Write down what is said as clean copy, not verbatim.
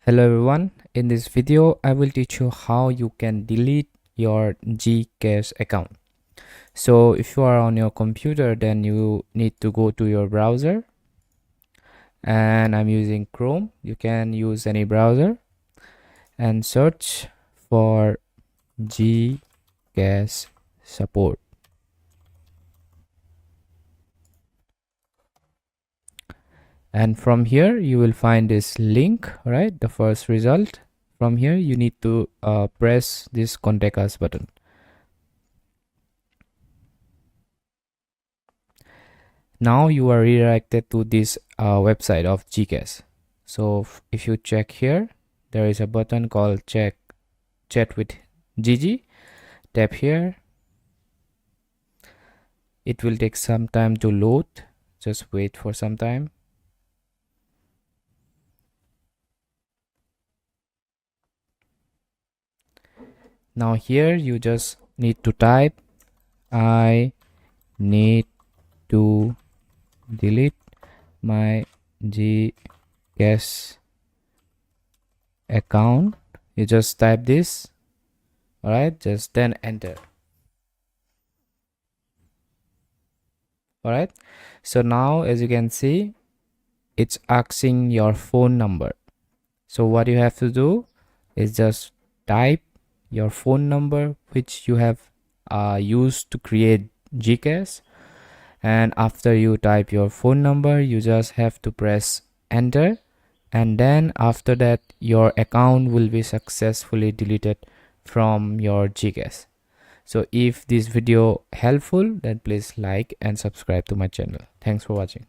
Hello everyone, in this video I will teach you how you can delete your GCash account. So if you are on your computer, then you need to go to your browser, and I'm using Chrome. You can use any browser and search for GCash support. And from here you will find this link, right? The first result. From here you need to press this contact us button. Now you are redirected to this website of GCash. So if you check here, there is a button called chat with GG. Tap here. It will take some time to load. Just wait for some time. Now here you just need to type I need to delete my GCash account. You just type this. All right, just then enter. All right, so now as you can see, it's asking your phone number. So what you have to do is just type your phone number which you have used to create GCash, and after you type your phone number you just have to press enter, and then after that your account will be successfully deleted from your GCash. So if this video helpful, then please like and subscribe to my channel. Thanks for watching.